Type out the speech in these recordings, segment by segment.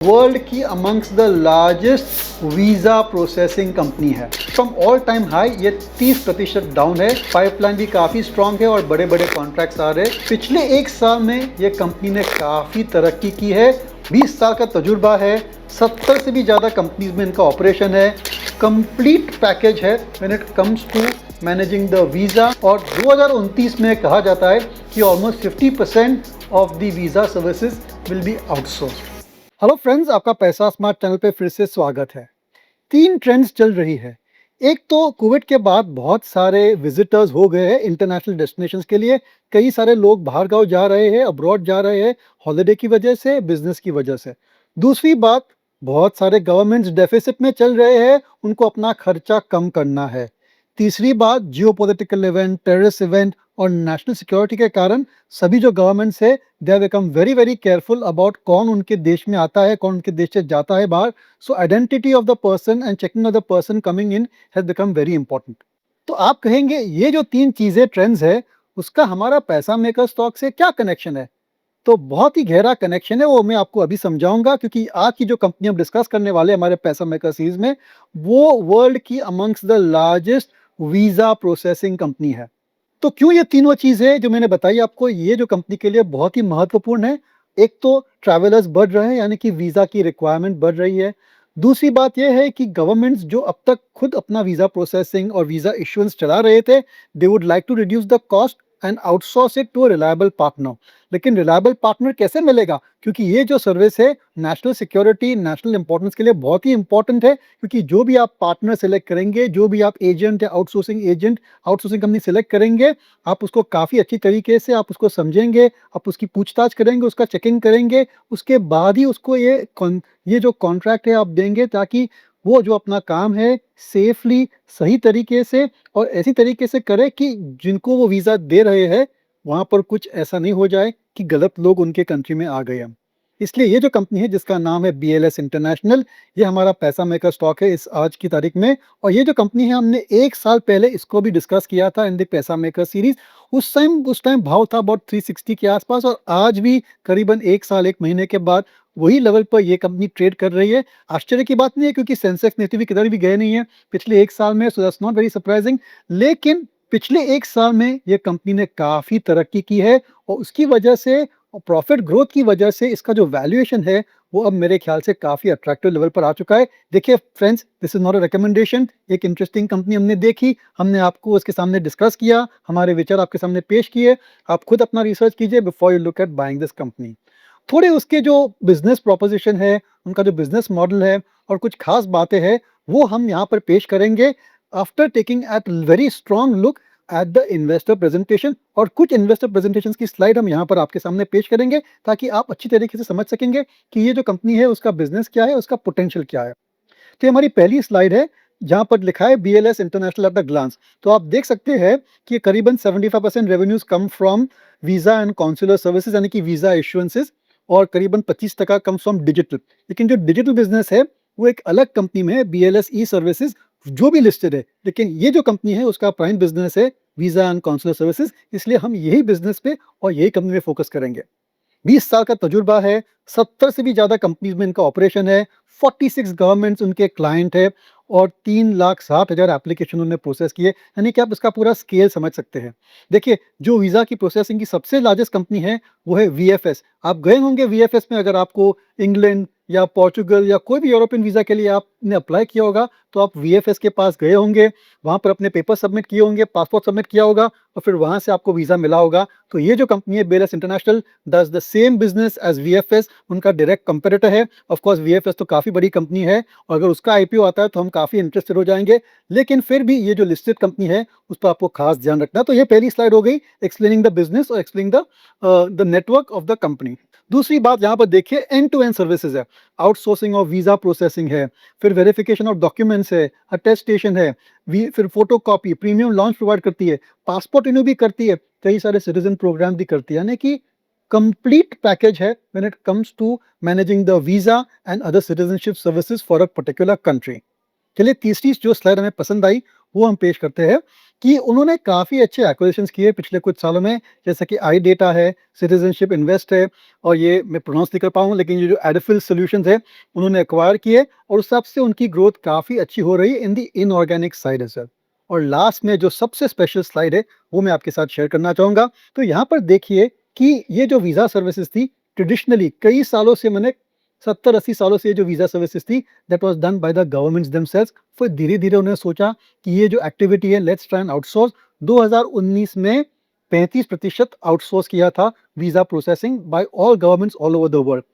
World की amongst the largest visa processing company है। From all time high ये 30% down है। पाइपलाइन भी काफी स्ट्रांग है और बड़े बड़े कॉन्ट्रैक्ट्स आ रहे हैं। पिछले एक साल में ये कंपनी ने काफी तरक्की की है। 20 साल का तजुर्बा है। 70 से भी ज्यादा कंपनीज में इनका ऑपरेशन है। कंप्लीट पैकेज है when it comes to managing the visa. और 2029 में कहा जाता है कि almost 50% of the visa services will be outsource. Hello friends, आपका पैसा स्मार्ट चैनल पे फिर से स्वागत है। 3 ट्रेंड्स चल रही है। एक तो कोविड के बाद बहुत सारे विजिटर्स हो गए हैं इंटरनेशनल डेस्टिनेशंस के लिए। कई सारे लोग बाहर गाँव जा रहे हैं, अब्रॉड जा रहे हैं, हॉलिडे की वजह से, बिजनेस की वजह से। दूसरी बात, बहुत सारे गवर्नमेंट्स डेफिसिट में चल रहे हैं, उनको अपना खर्चा कम करना है। तीसरी बात, जियोपॉलिटिकल इवेंट, टेररिस्ट इवेंट और नेशनल सिक्योरिटी के कारण सभी जो गवर्नमेंट्स है they have become very very careful about कौन उनके देश में आता है, कौन उनके देश से जाता है बाहर। सो identity of the person and checking of the person coming in has become very important. तो आप कहेंगे ये जो 3 चीजें ट्रेंड्स है उसका हमारा पैसा मेकर स्टॉक से क्या कनेक्शन है? तो बहुत ही गहरा कनेक्शन है, वो मैं आपको अभी समझाऊंगा। क्योंकि आज की जो कंपनी हम डिस्कस करने वाले हमारे पैसा मेकर सीरीज में, वो वर्ल्ड की amongst the largest visa processing company है। तो क्यों ये तीनों चीजें जो मैंने बताई आपको, ये जो कंपनी के लिए बहुत ही महत्वपूर्ण है। एक तो ट्रैवलर्स बढ़ रहे हैं, यानी कि वीजा की रिक्वायरमेंट बढ़ रही है। दूसरी बात यह है कि गवर्नमेंट्स जो अब तक खुद अपना वीजा प्रोसेसिंग और वीजा इश्यूएंस चला रहे थे, they would like to reduce the cost and outsource it to a reliable partner. लेकिन रिलायबल पार्टनर कैसे मिलेगा? क्योंकि ये जो सर्विस है नेशनल सिक्योरिटी, नेशनल इंपॉर्टेंस के लिए बहुत ही इंपॉर्टेंट है। क्योंकि जो भी आप पार्टनर सेलेक्ट करेंगे, जो भी आप एजेंट या आउटसोर्सिंग कंपनी सेलेक्ट करेंगे, आप उसको काफ़ी अच्छी तरीके से आप उसको समझेंगे, आप उसकी पूछताछ करेंगे, उसका चेकिंग करेंगे। उसके बाद ही उसको ये जो कॉन्ट्रैक्ट है आप देंगे, ताकि वो जो अपना काम है सेफली, सही तरीके से और ऐसी तरीके से करे कि जिनको वो वीज़ा दे रहे हैं वहाँ पर कुछ ऐसा नहीं हो जाए कि गलत लोग उनके कंट्री में आ गए हैं। इसलिए ये जो कंपनी है जिसका नाम है BLS इंटरनेशनल, ये हमारा पैसा मेकर स्टॉक है इस आज की तारीख में। और ये जो कंपनी है, हमने 1 साल पहले इसको भी डिस्कस किया था इन द पैसा मेकर सीरीज। उस टाइम भाव था अबाउट 360 के आसपास, और आज भी करीबन 1 साल 1 महीने के बाद वही लेवल पर ये कंपनी ट्रेड कर रही है। आश्चर्य की बात नहीं है, क्योंकि सेंसेक्स निफ्टी भी किधर भी गए नहीं है पिछले 1 साल में, so that's not very surprising. लेकिन पिछले 1 साल में ये कंपनी ने काफ़ी तरक्की की है, और उसकी वजह से और प्रॉफिट ग्रोथ की वजह से इसका जो वैल्यूएशन है वो अब मेरे ख्याल से काफ़ी अट्रैक्टिव लेवल पर आ चुका है। देखिए friends, this is not a recommendation. एक इंटरेस्टिंग कंपनी हमने देखी, हमने आपको उसके सामने डिस्कस किया, हमारे विचार आपके सामने पेश किए। आप खुद अपना रिसर्च कीजिए before you look at buying this company. थोड़े उसके जो बिजनेस प्रोपोजिशन है, उनका जो बिजनेस मॉडल है और कुछ खास बातें हैं, वो हम यहाँ पर पेश करेंगे after taking at very strong look at the investor presentation. और कुछ इन्वेस्टर प्रेजेंटेशन की स्लाइड हम यहाँ पर आपके सामने पेश करेंगे, ताकि आप अच्छी तरीके से समझ सकेंगे कि ये जो कंपनी है उसका बिजनेस क्या है, उसका पोटेंशियल क्या है। तो ये हमारी पहली स्लाइड है, जहाँ पर लिखा है BLS international at the glance. तो आप देख सकते हैं कि करीबन 75% revenues come from visa and consular services, यानी कि वीजा इशुएंसेज, और करीबन 25% कम फ्रॉम डिजिटल। लेकिन जो डिजिटल बिजनेस है वो एक अलग कंपनी में है, BLS ई सर्विसेज, जो भी लिस्टेड है। लेकिन ये जो कंपनी है उसका प्राइम बिजनेस है वीजा एंड कॉन्सुलर सर्विसेज, इसलिए हम यही बिजनेस पे और यही कंपनी में फोकस करेंगे। 20 साल का तजुर्बा है, 70 से भी ज़्यादा कंपनीज में इनका ऑपरेशन है, 46 गवर्नमेंट्स उनके क्लाइंट है, और 3,60,000 एप्लीकेशन उन्होंने प्रोसेस किए। यानी कि आप इसका पूरा स्केल समझ सकते हैं। देखिए, जो वीज़ा की प्रोसेसिंग की सबसे लार्जेस्ट कंपनी है वो है VFS। आप गए होंगे VFS में, अगर आपको इंग्लैंड या पोर्चुगल या कोई भी यूरोपियन वीज़ा के लिए आपने अप्लाई किया होगा तो आप VFS के पास गए होंगे, वहाँ पर अपने पेपर सबमिट किए होंगे, पासपोर्ट सबमिट किया होगा, और फिर वहाँ से आपको वीज़ा मिला होगा। तो ये जो कंपनी है BLS international does the same business as VFS, उनका डायरेक्ट कंपेटिटर है। ऑफ कोर्स VFS तो काफ़ी बड़ी कंपनी है, और अगर उसका IPO आता है तो हम काफ़ी इंटरेस्टेड हो जाएंगे। लेकिन फिर भी ये जो लिस्टेड कंपनी है उस पर आपको खास ध्यान रखना है। तो ये पहली स्लाइड हो गई एक्सप्लेनिंग द बिजनेस और explaining the network of the company. दूसरी बात यहाँ पर देखिए, एंड टू एंड सर्विसेज है। आउटसोर्सिंग ऑफ वीज़ा प्रोसेसिंग है, फिर वेरिफिकेशन ऑफ डॉक्यूमेंट्स है, अटेस्टेशन है, फिर photo copy, premium launch provide करती है, पासपोर्ट रिन्यू भी करती है, कई सारे सिटीजन प्रोग्राम भी करती है। यानी कि कंप्लीट पैकेज है when it comes to managing the visa and other citizenship services for a particular country. चलिए तीसरी जो स्लाइड हमें पसंद आई वो हम पेश करते हैं। कि उन्होंने काफ़ी अच्छे एक्विजिशंस किए पिछले कुछ सालों में, जैसे कि आई डेटा है, सिटीजनशिप इन्वेस्ट है, और ये मैं प्रोनाउंस नहीं कर पाऊँ, लेकिन ये जो एडिफिल सॉल्यूशंस है उन्होंने एक्वायर किए, और उस हिसाब से उनकी ग्रोथ काफ़ी अच्छी हो रही है in the inorganic side as well. और लास्ट में जो सबसे स्पेशल स्लाइड है वो मैं आपके साथ शेयर करना चाहूँगा। तो यहाँ पर देखिए कि ये जो वीज़ा सर्विसेज थी, ट्रेडिशनली कई सालों से, मैंने 70-80 सालों से ये जो वीज़ा सर्विसेज थी, that was done by the governments themselves. फिर धीरे-धीरे उन्होंने सोचा कि ये जो एक्टिविटी है, लेट्स ट्राई एंड आउटसोर्स। 2019 में 35% आउटसोर्स किया था visa processing by all governments all over the world.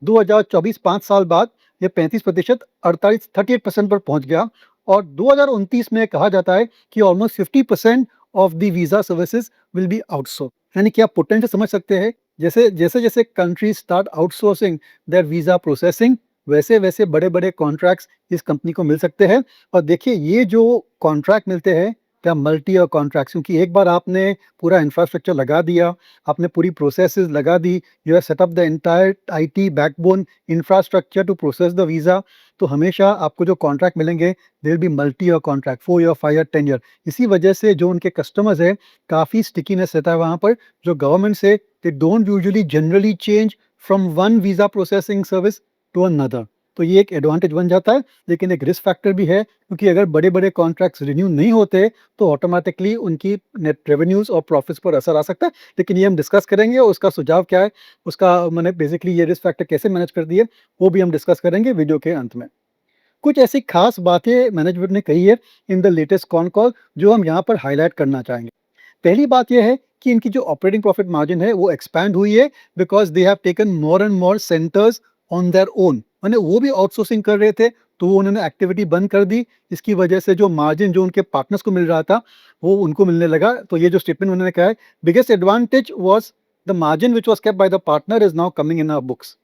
2024 5 साल बाद ये 35% 48 38% पर पहुंच गया, और 2029 में कहा जाता है कि almost 50% of the visa services will be outsource. यानी कि आप पोटेंशियल समझ सकते हैं, जैसे जैसे जैसे country start outsourcing their visa processing, वैसे वैसे बड़े बड़े कॉन्ट्रैक्ट्स इस कंपनी को मिल सकते हैं। और देखिए ये जो कॉन्ट्रैक्ट मिलते हैं, क्या मल्टी ईयर कॉन्ट्रैक्ट्स, क्योंकि एक बार आपने पूरा इंफ्रास्ट्रक्चर लगा दिया, आपने पूरी प्रोसेसेस लगा दी, you have set up the entire IT backbone infrastructure to process the visa, तो हमेशा आपको जो कॉन्ट्रैक्ट मिलेंगे they will be multi year contract, 4 year, 5 year, 10 year. इसी वजह से जो उनके कस्टमर्स है, काफ़ी स्टिकीनेस रहता है वहाँ पर। जो गवर्नमेंट से, they don't usually generally change from one visa processing service to another. तो ये एक एडवांटेज बन जाता है, लेकिन एक रिस्क फैक्टर भी है, क्योंकि अगर बड़े-बड़े कॉन्ट्रैक्ट्स रिन्यू नहीं होते, तो ऑटोमैटिकली उनकी नेट रेवेन्यूज़ और प्रॉफिट्स पर असर आ सकता है। लेकिन ये हम डिस्कस करेंगे, और उसका सुझाव क्या है, उसका मैंने बेसिकली ये रिस्क फैक्टर कैसे मैनेज कर दिए, वो भी हम डिस्कस करेंगे वीडियो के अंत में। कुछ ऐसी खास बातें मैनेजमेंट ने कही है in the latest con call, जो हम यहाँ पर हाईलाइट करना चाहेंगे। पहली बात यह है कि इनकी जो ऑपरेटिंग प्रॉफिट मार्जिन है वो एक्सपैंड हुई है, because they have taken more and more centres on their own. माने वो भी आउटसोर्सिंग कर रहे थे, तो वो उन्होंने एक्टिविटी बंद कर दी। इसकी वजह से जो मार्जिन जो उनके पार्टनर्स को मिल रहा था, वो उनको मिलने लगा। तो ये जो स्टेटमेंट उन्होंने कहा है, biggest advantage was the margin which was kept by the partner is now coming in our books.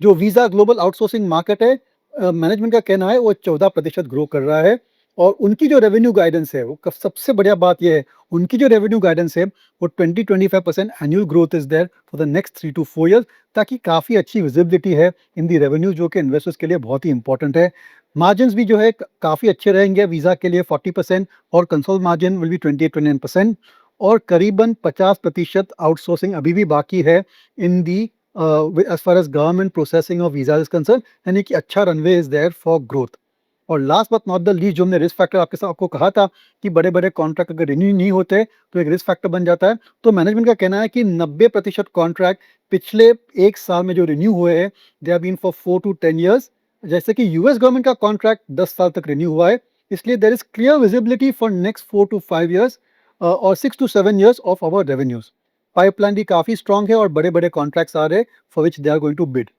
जो वीज़ा ग्लोबल आउटसोर्सिंग मार्केट है, मैनेजमेंट का कहना है वो 14% ग्रो कर रहा है। और उनकी जो रेवेन्यू गाइडेंस है, वो सबसे बढ़िया बात ये है, उनकी जो रेवेन्यू गाइडेंस है वो 20-25% annual growth is there for the next 3 to 4 years, ताकि काफ़ी अच्छी विजिबिलिटी है इन दी रेवेन्यू, जो कि इन्वेस्टर्स के लिए बहुत ही इंपॉर्टेंट है। मार्जिन भी जो है काफ़ी अच्छे रहेंगे वीज़ा के लिए 40%, और कंसोल मार्जिन विल बी 28-29%। और करीबन 50% आउटसोर्सिंग अभी भी बाकी है in the as far as government processing of visa is concern, यानी कि अच्छा runway is there for growth. और last but not the least, जो हमने रिस्क फैक्टर आपके साथ आपको कहा था कि बड़े बड़े कॉन्ट्रैक्ट अगर रिन्यू नहीं होते तो एक रिस्क फैक्टर बन जाता है, तो मैनेजमेंट का कहना है कि 90% कॉन्ट्रैक्ट पिछले एक साल में जो रिन्यू हुए हैं, they are been for 4 to 10 years। जैसे कि यूएस गवर्नमेंट का कॉन्ट्रैक्ट 10 साल तक रिन्यू हुआ है, इसलिए there is clear visibility for next 4 to 5 years और 6 to 7 years of our revenues. Pipeline भी काफ़ी स्ट्रांग है, और बड़े बड़े कॉन्ट्रैक्ट्स आ रहे हैं for which they are going to bid.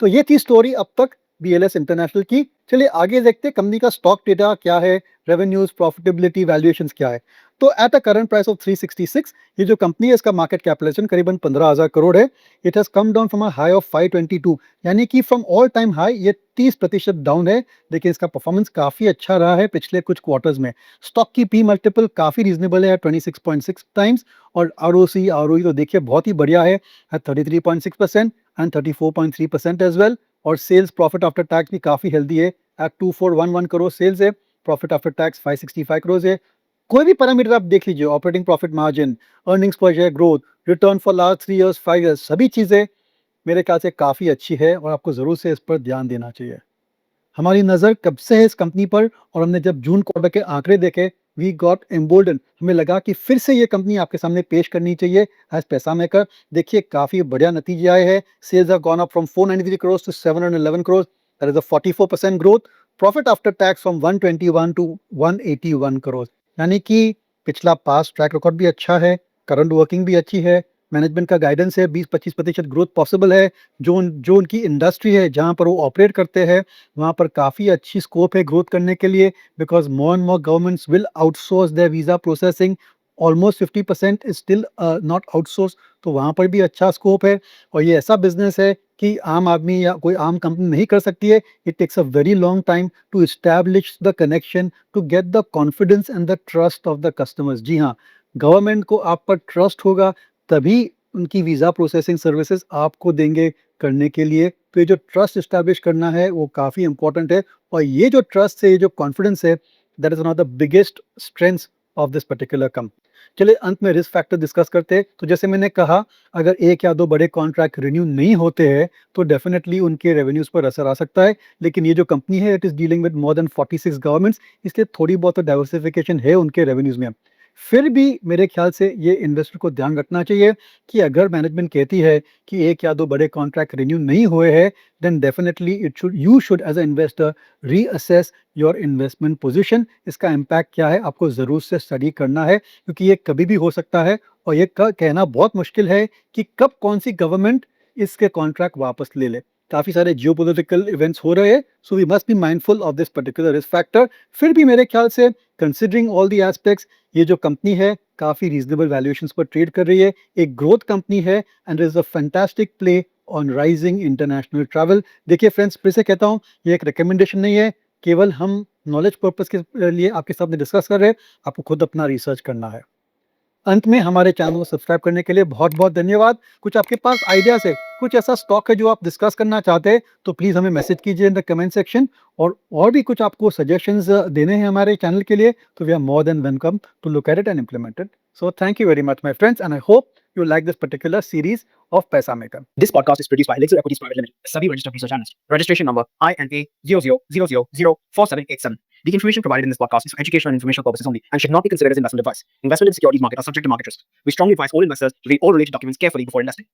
तो ये थी स्टोरी अब तक बीएलएस इंटरनेशनल की। चलिए आगे देखते हैं कंपनी का स्टॉक डेटा क्या है, रेवेन्यूज, प्रॉफिटेबिलिटी, वैल्यूएशंस क्या है। तो at a current price of 366, ये जो कंपनी है इसका मार्केट कैपिटलाइजेशन करीबन 15,000 करोड़ है। It has come down from a high of 522, यानी कि फ्रॉम ऑल टाइम हाई ये 30% डाउन है। लेकिन इसका परफॉर्मेंस काफी अच्छा रहा है पिछले कुछ क्वार्टर्स में। स्टॉक की पी मल्टीपल काफी रीजनेबल है 26.6 टाइम्स, और आरओसी आरओई तो देखिए बहुत ही बढ़िया है एट 33.6% एंड 34.3% एज वेल। और सेल्स प्रॉफिट आफ्टर टैक्स भी काफ़ी हेल्दी है एट 2411 करोड़ सेल्स है, प्रॉफिट आफ्टर टैक्स 565 करोड़ है। कोई भी पैरामीटर आप देख लीजिए, ऑपरेटिंग प्रॉफिट मार्जिन, अर्निंग्स पर share growth, return for last 3 years 5 years, सभी चीज़ें मेरे ख्याल से काफ़ी अच्छी है, और आपको ज़रूर से इस पर ध्यान देना चाहिए। हमारी नज़र कब से है इस कंपनी पर, और हमने जब जून क्वार्टर के आंकड़े देखे, वी गॉट एम्बोल्डन। हमें लगा कि फिर से ये कंपनी आपके सामने पेश करनी चाहिए एज पैसा मेकर। देखिए काफ़ी बढ़िया नतीजे आए हैं। Sales have gone up from 493 crore to 711 crore, that is a 44% growth. Profit after tax from 121 to 181 crore, यानी कि पिछला पास ट्रैक रिकॉर्ड भी अच्छा है, करंट वर्किंग भी अच्छी है। मैनेजमेंट का गाइडेंस है 20-25% ग्रोथ पॉसिबल है। जो जो उनकी इंडस्ट्री है जहाँ पर वो ऑपरेट करते हैं, वहाँ पर काफ़ी अच्छी स्कोप है ग्रोथ करने के लिए, because more and more governments will outsource their visa processing. Almost 50% is still not outsource, तो वहाँ पर भी अच्छा स्कोप है। और ये ऐसा बिजनेस है कि आम आदमी या कोई आम कंपनी नहीं कर सकती है। It takes a very long time to establish the connection, to get the confidence and the trust of the customers. जी हाँ, गवर्नमेंट को आप पर ट्रस्ट होगा, तभी उनकी वीज़ा प्रोसेसिंग सर्विसेज आपको देंगे करने के लिए। तो ये जो ट्रस्ट इस्टेब्लिश करना है वो काफ़ी इंपॉर्टेंट है, और ये जो ट्रस्ट है, ये जो कॉन्फिडेंस है, that is one of the biggest strengths of this particular company. चलिए अंत में रिस्क फैक्टर डिस्कस करते हैं। तो जैसे मैंने कहा, अगर एक या दो बड़े कॉन्ट्रैक्ट रिन्यू नहीं होते हैं तो डेफिनेटली उनके रेवेन्यूज पर असर आ सकता है। लेकिन ये जो कंपनी है, it is dealing with more than 46 governments, इसलिए थोड़ी बहुत डाइवर्सिफिकेशन है उनके रेवेन्यूज में। फिर भी मेरे ख्याल से ये इन्वेस्टर को ध्यान रखना चाहिए कि अगर मैनेजमेंट कहती है कि एक या दो बड़े कॉन्ट्रैक्ट रिन्यू नहीं हुए हैं, then definitely it should you should as a investor reassess your investment position. इसका इम्पैक्ट क्या है आपको ज़रूर से स्टडी करना है, क्योंकि ये कभी भी हो सकता है और ये कहना बहुत मुश्किल है कि कब कौन सी गवर्नमेंट इसके कॉन्ट्रैक्ट वापस ले ले। काफ़ी सारे जियोपॉलिटिकल इवेंट्स हो रहे हैं, so we must be mindful of this particular risk factor. फिर भी मेरे ख्याल से कंसिडरिंग ऑल दी एस्पेक्ट्स, ये जो कंपनी है काफ़ी रीजनेबल वैल्यूएशंस पर ट्रेड कर रही है, एक ग्रोथ कंपनी है and is a fantastic play on rising international travel. देखिए फ्रेंड्स, फिर से कहता हूँ, ये एक रिकमेंडेशन नहीं है, केवल हम नॉलेज पर्पस के लिए आपके सामने डिस्कस कर रहे हैं, आपको खुद अपना रिसर्च करना है। अंत में हमारे चैनल को सब्सक्राइब करने के लिए बहुत बहुत धन्यवाद। कुछ आपके पास आइडियाज है, कुछ ऐसा स्टॉक है जो आप डिस्कस करना चाहते हैं, तो प्लीज़ हमें मैसेज कीजिए इन द कमेंट सेक्शन। और भी कुछ आपको सजेशंस देने हैं हमारे चैनल के लिए, तो we are more than welcome to look at it and implement it. So thank you very much my friends, and I hope you like this particular series of Paisa Maker. This podcast is produced by Elixir Equities Private Limited, a SEBI registered research analyst. Registration number INA 000004787. The information provided in this podcast is for educational and informational purposes only and should not be considered as investment advice. Investment in securities market are subject to market risk. We strongly advise all investors to read all related documents carefully before investing.